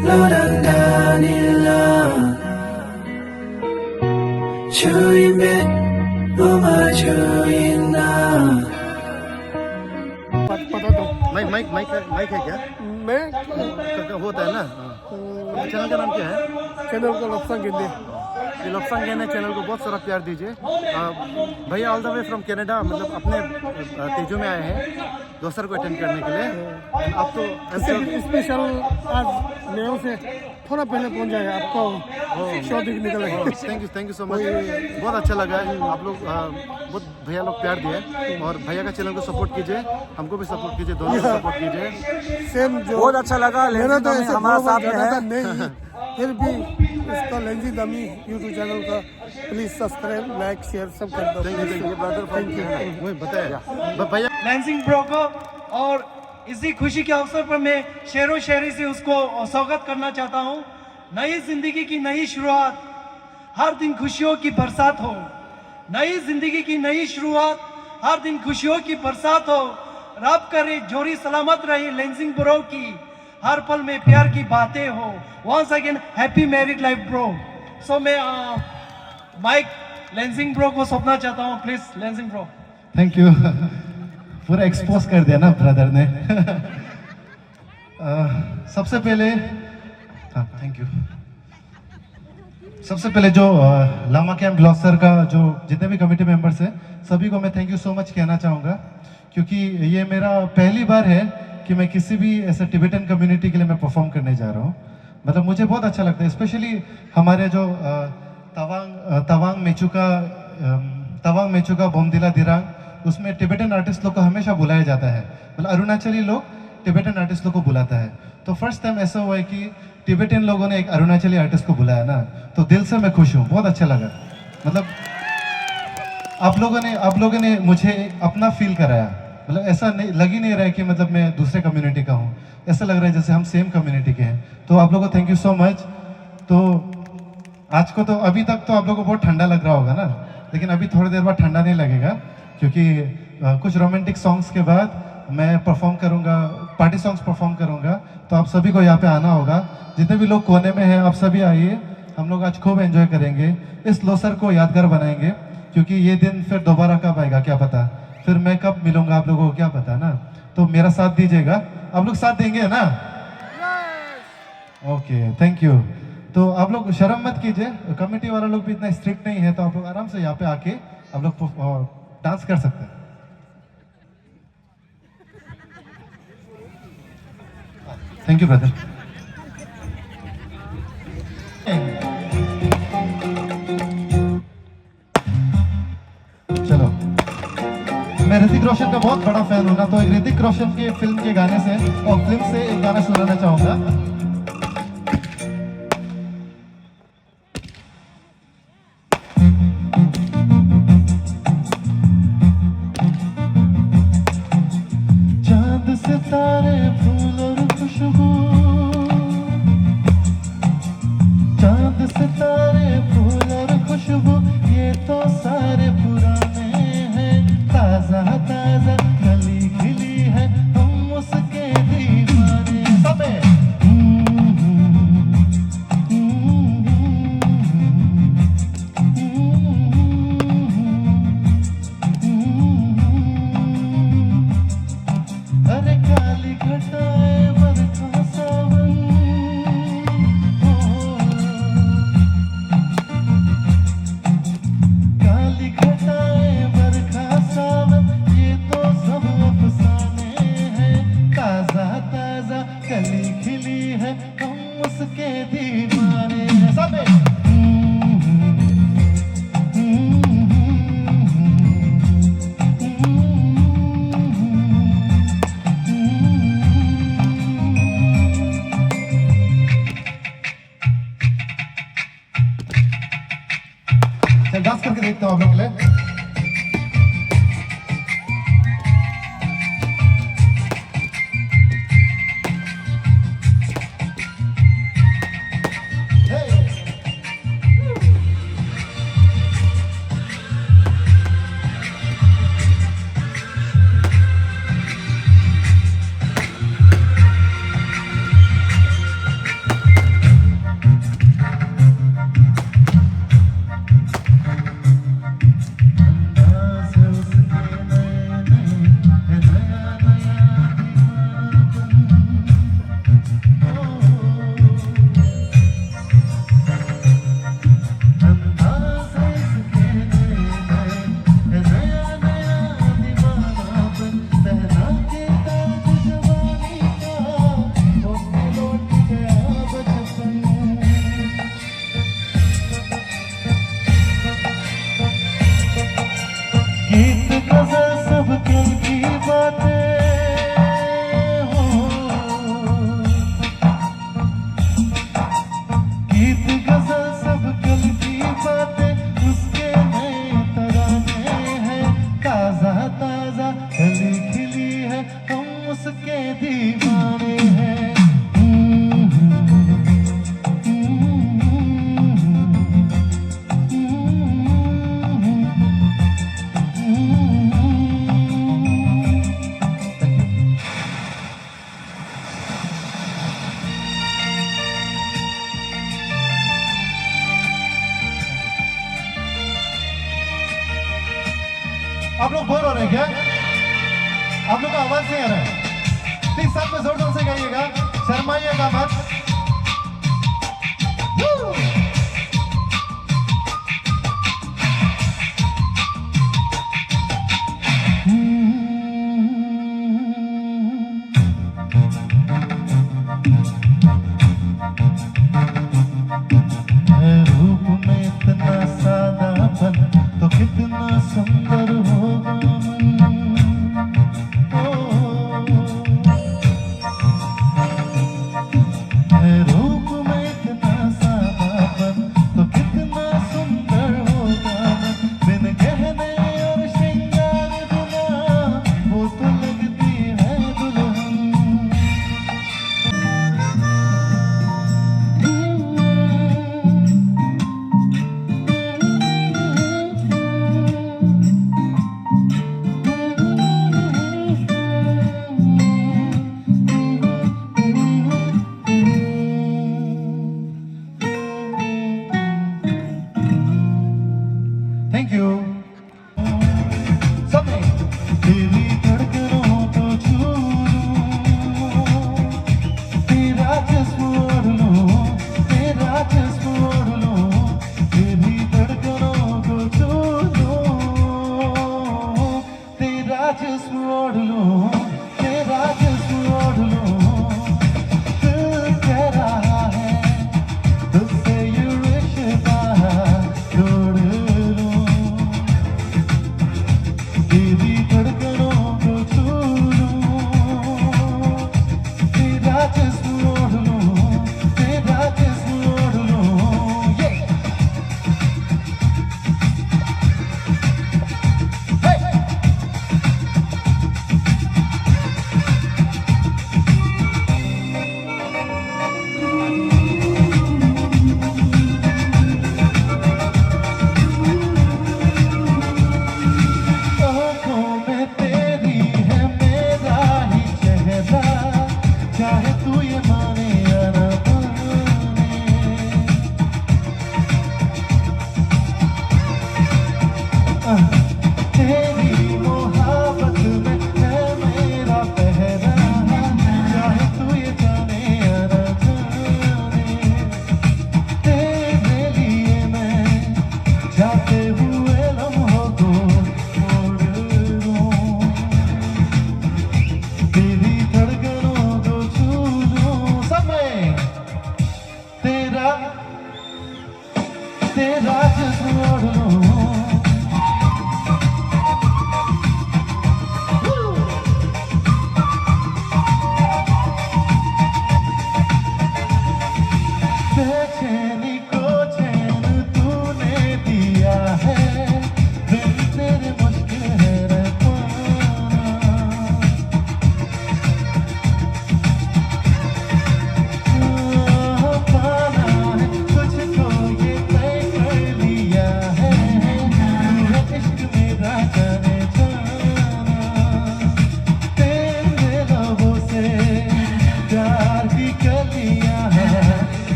Loranganila Chuyimit Umajuyina पता तो mic mic mic mic है क्या? मैं होता है ना। चैनल का नाम क्या है? चैनल को लफ्सान गिंदे ये लफ्सान गेन है। चैनल को बहुत सारा प्यार दीजिए। भैया all the way from Canada, मतलब अपने तेजू में आए हैं दोसर को अटेंड करने के लिए। अब तो स्पेशल आज मेरे से थोड़ा पहले पहुंच जाएगा आपको शो देखने के लिए। Thank you so much. बहुत अच्छा लगा है। आप लोग बहुत भैया लोग प्यार दिए और भैया का चैनल को सपोर्ट कीजिए, हमको भी सपोर्ट कीजिए, दोनों को सपोर्ट कीजिए। सेम जो बहुत अच्छा लगा। मेरा तो ऐसे हमारा साथ में है। नहीं फिर भी इसका लेंजी दमी यूट्यूब चैनल का प्लीज सब्सक्राइब लाइक शेयर सब कर दो। Thank you. वही बताया भैया लैंसिंग ब्रो को, और इसी खुशी के अवसर पर मैं शेरों शायरी से उसको स्वागत करना चाहता हूँ। नई जिंदगी की नई शुरुआत, हर दिन खुशियों की बरसात हो। नई जिंदगी की नई शुरुआत, हर दिन खुशियों की बरसात हो। रब करे जोरी सलामत रहे लैंसिंग ब्रो की, हर पल में प्यार की बातें हो। Once again happy married life bro. So मैं माइक लैंसिंग ब्रो को सौंपना चाहता हूँ। Please Lansing bro. Thank you. पूरा एक्सपोज कर दिया ना ब्रदर ने। सबसे पहले थैंक यू। सबसे पहले जो लामा कैंप ग्लॉसर का जो जितने भी कमेटी मेंबर्स हैं सभी को मैं थैंक यू सो मच कहना चाहूँगा, क्योंकि ये मेरा पहली बार है कि मैं किसी भी ऐसे टिबेटन कम्युनिटी के लिए मैं परफॉर्म करने जा रहा हूँ। मतलब मुझे बहुत अच्छा लगता है, स्पेशली हमारे जो तवांग मेचुका बोमदिला दिरांग, उसमें टिबेटन आर्टिस्ट लोग को हमेशा बुलाया जाता है। मतलब अरुणाचली लोग टिबेटन आर्टिस्ट लोग को बुलाता है। तो फर्स्ट टाइम ऐसा हुआ है कि टिबेटन लोगों ने एक अरुणाचली आर्टिस्ट को बुलाया ना, तो दिल से मैं खुश हूँ, बहुत अच्छा लगा। मतलब आप लोगों ने मुझे अपना फील कराया। मतलब ऐसा नहीं लग ही नहीं रहा है कि मतलब मैं दूसरे कम्युनिटी का हूँ, ऐसा लग रहा है जैसे हम सेम कम्युनिटी के हैं। तो आप लोगों को थैंक यू सो मच। तो आज को तो अभी तक तो आप लोगों को बहुत ठंडा लग रहा होगा ना, लेकिन अभी थोड़ी देर बाद ठंडा नहीं लगेगा, क्योंकि कुछ रोमांटिक सॉन्ग्स के बाद मैं परफॉर्म करूंगा, पार्टी सॉन्ग्स परफॉर्म करूंगा। तो आप सभी को यहाँ पे आना होगा। जितने भी लोग कोने में हैं आप सभी आइए, हम लोग आज खूब एंजॉय करेंगे, इस लोसर को यादगार बनाएंगे, क्योंकि ये दिन फिर दोबारा कब आएगा क्या पता, फिर मैं कब मिलूंगा आप लोगों को क्या पता ना। तो मेरा साथ दीजिएगा, आप लोग साथ देंगे ना? Okay thank you. तो आप लोग शर्म मत कीजिए, कमेटी वाला लोग भी इतना स्ट्रिक्ट नहीं है, तो आप लोग आराम से यहाँ पे आके आप लोग डांस कर सकते हैं। Thank you brother. चलो, मैं ऋतिक रोशन का बहुत बड़ा फैन हूं ना, तो एक ऋतिक रोशन के फिल्म के गाने से और फिल्म से एक गाना सुनाना चाहूंगा। चांद सितारे फूल और खुशबू, चांद सितारे फूल और खुशबू, ये तो सारे पुराने हैं। ताजा ताजा कली खिली है, हम उसके दीवाने। सबे अरे काली घटाए बरखा सावन, काली घटाए बरखा सावन, ये तो सब अफसाने हैं। ताजा ताजा कली खिली है, हम उसके दीवाने हैं। सबे चल डांस करके देखता हूँ आप लोग के लिए। अंदाज़े इसके नए नया नया दीवानापन लहरा के ताज जवानी का होके लौट गया बचपन गीत गजल सब कल की बातें हो गीत गजल सब कल की बातें उसके नए तराने हैं ताजा ताजा खिली खिली है हम उसके दीवाने हैं आप लोग बोर हो रहे हैं क्या? आप लोग का आवाज नहीं आ रहा है? प्लीज साथ में जोर जोर से गाइएगा, शर्माइएगा मत। है रूप में इतना सादापन तो कितना सुंदर होगा मन।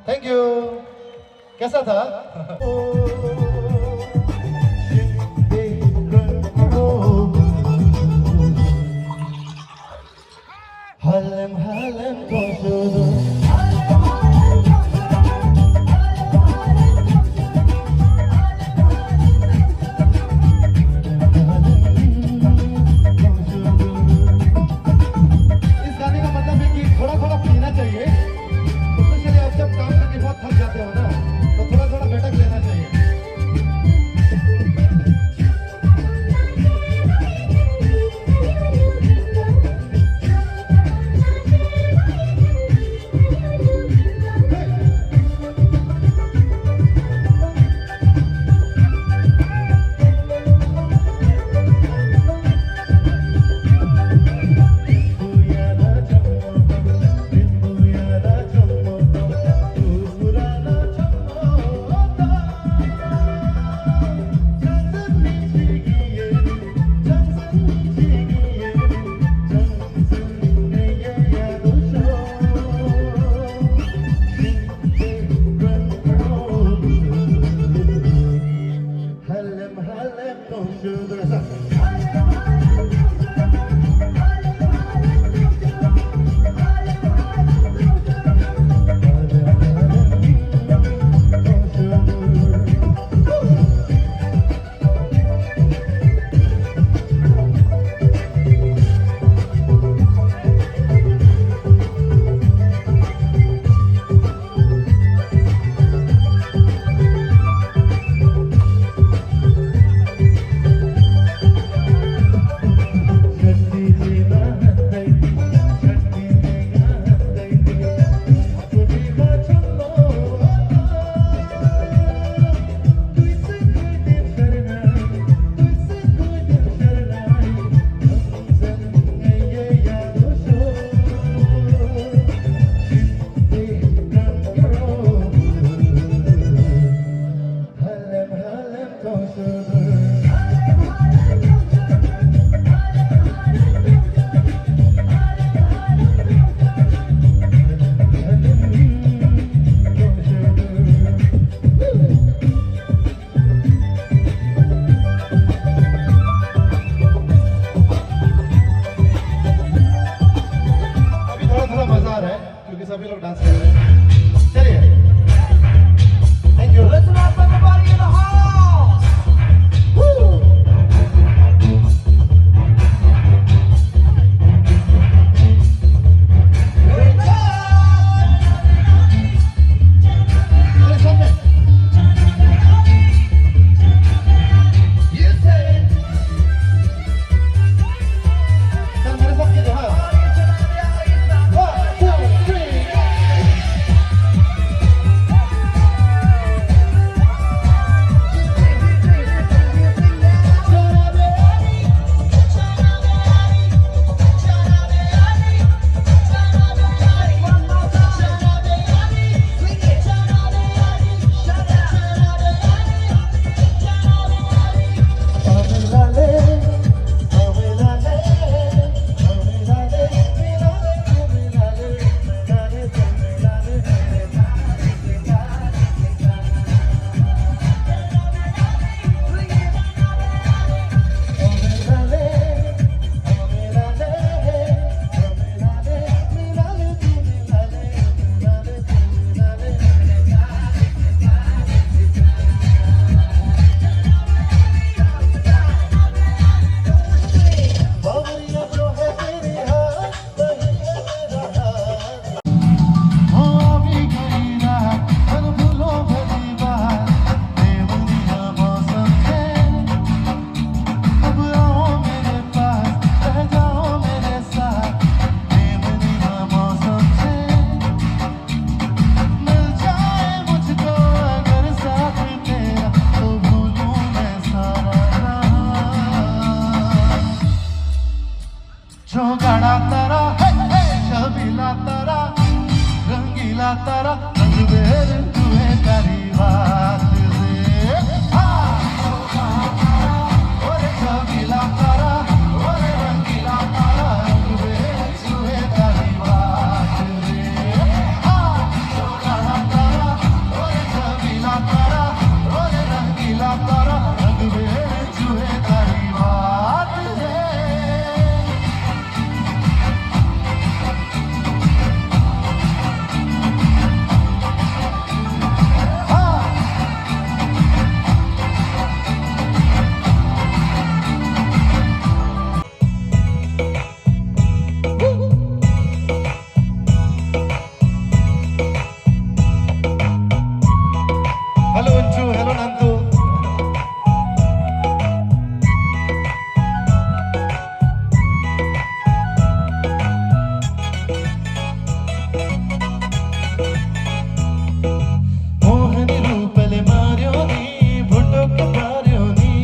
Thank you. कैसा था? Halem halem koşudu. इस गाने का मतलब है कि थोड़ा थोड़ा पीना चाहिए। स्पेशली आप जब काम करके बहुत थक जाते हो ना, तो थोड़ा थोड़ा बैठक लेना चाहिए। सुनहरा तारा, छबीला तारा, रंगीला तारा, रंग बेर तुहे तारी बात रे। ओरे छबीला तारा, ओरे रंगीला तारा, रंग बेर तुहे तारी बात रे। सुनहरा तारा, ओरे छबीला तारा, ओरे रंगीला तारा, रंग बेर तुहे तारी बात रे। Hello Anju, hello Nandu. मोहनी रूपले मार्योनी, भुटुक मार्योनी,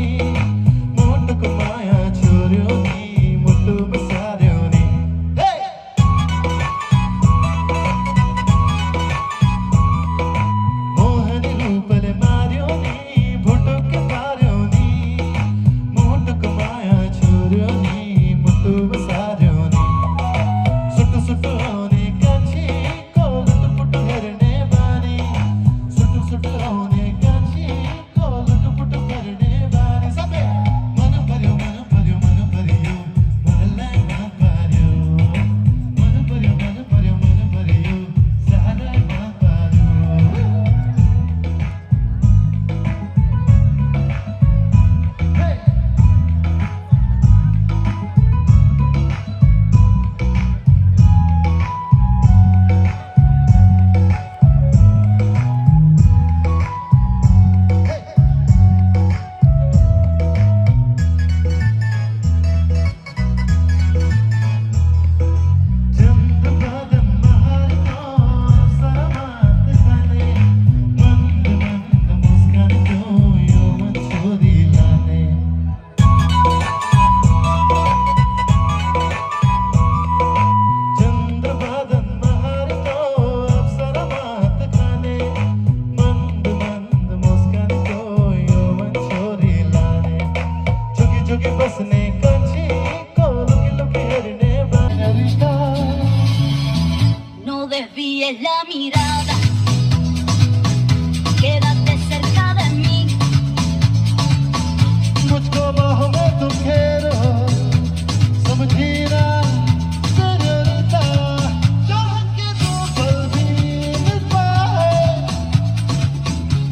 मुटुक माया छोर्योनी, मुटु बसार्योनी। मोहनी रूपले मार्योनी, भुटुक मार्योनी, मुटुक माया छोर्योनी, मुटु बसार्योनी। सुटु सुटु होने काछी कोलट पुट हेरने बानी, सुटु सुटु होने काछी कोलट पुट हेरने बानी। सबे मन पर्यो मन पर्यो मन पर्यो, मनलाई मन पर्यो, मन पर्यो मन पर्यो मन पर्यो, सारा मन पर्यो। चंद बादल महालो समात खाने, मंद मंद मुस्कान तो यौवन छोड़ी लाने। चंद बादल महालो समात खाने, मंद मंद मुस्कान तो यौवन छोड़ी लाने। झुकी झुकी बसने काछी को लुकी लुकी हेरने बानी। रिश्ता No desvíes la mirada, quédate cerca de mí. मुझको बाहों में तुम घेरो, समझी ना सेñorita, चाहत के दो पल भी मिल पाए,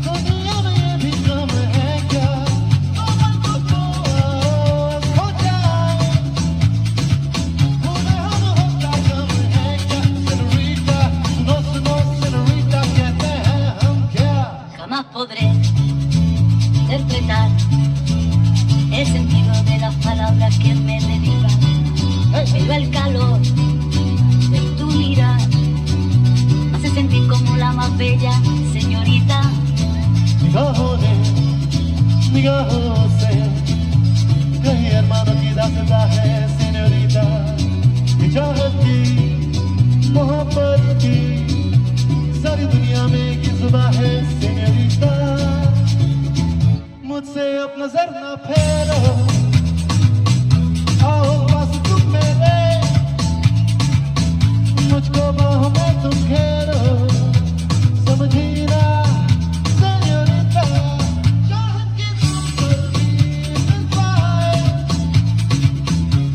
दुनिया में ये भी कम है क्या, कमर को तो आवाज़ हो जाए, उन्हें हम होता कम है क्या, señorita, सुनो सुनो señorita, कहते हैं हम क्या। Jamás podré interpretar el sentido de las palabras que me derivan, pero el calor de tu mirar me hace sentir como la más bella señorita. निगाहों से कहीं अरमानों की दास्तां है señorita, ये चाहत की मोहब्बत की सारी दुनिया में एक ही जुबां है señorita, मुझसे अब नजर न फेरो, आओ पास तुम मेरे, मुझको बाहों में तुम घेरो, समझी ना señorita, चाहत के तुम पर भी मिल पाए,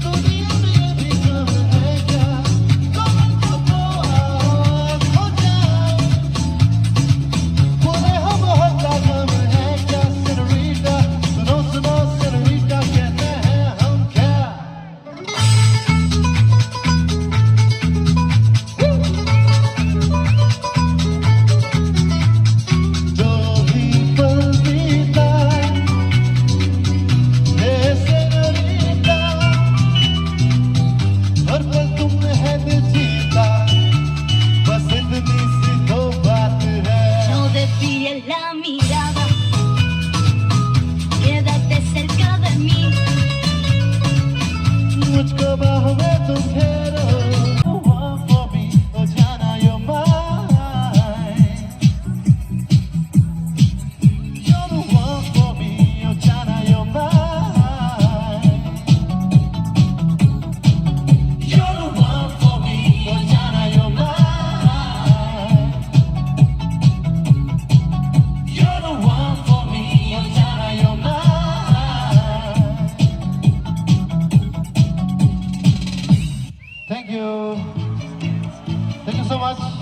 दुनिया में ये भी कम है क्या, कमर को तो आवाज़ हो जाए, उन्हें हम होता गम है क्या señorita, सुनो सुनो señorita, you. Thank you so much.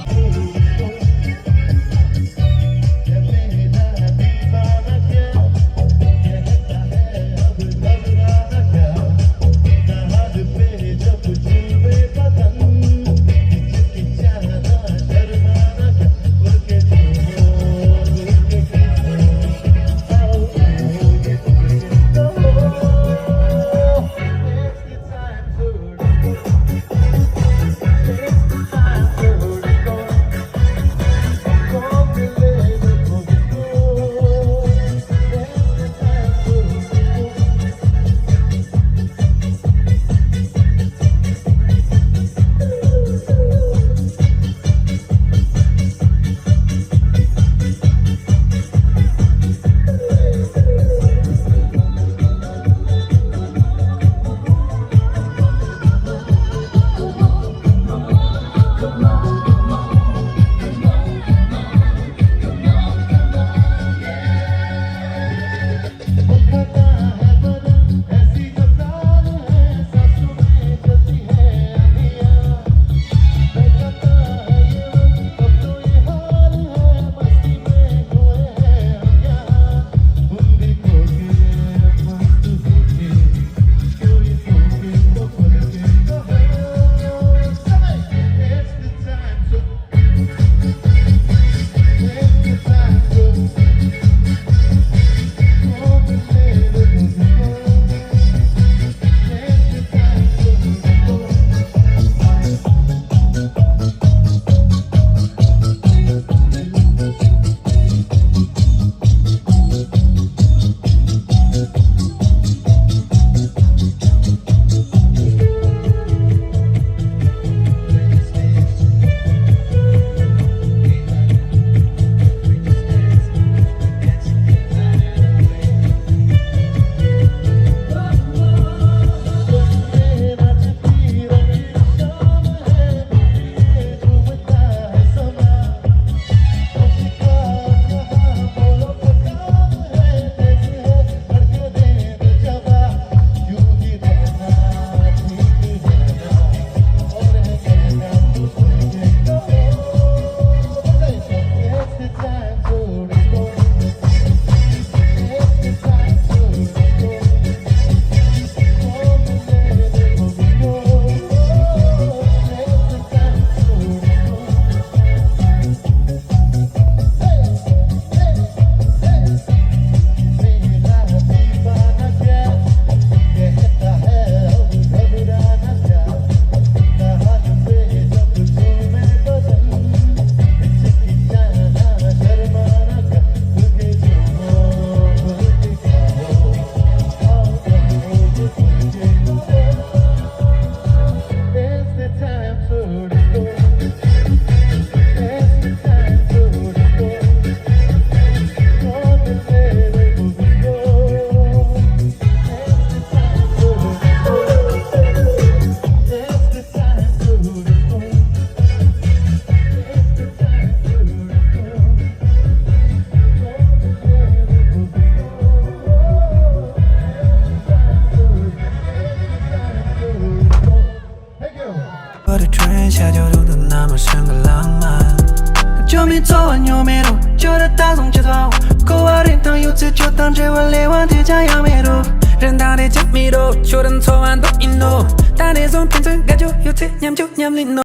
초른 소환도 있노 딴에선 펜션 가져 요새 냠죠 냠린 노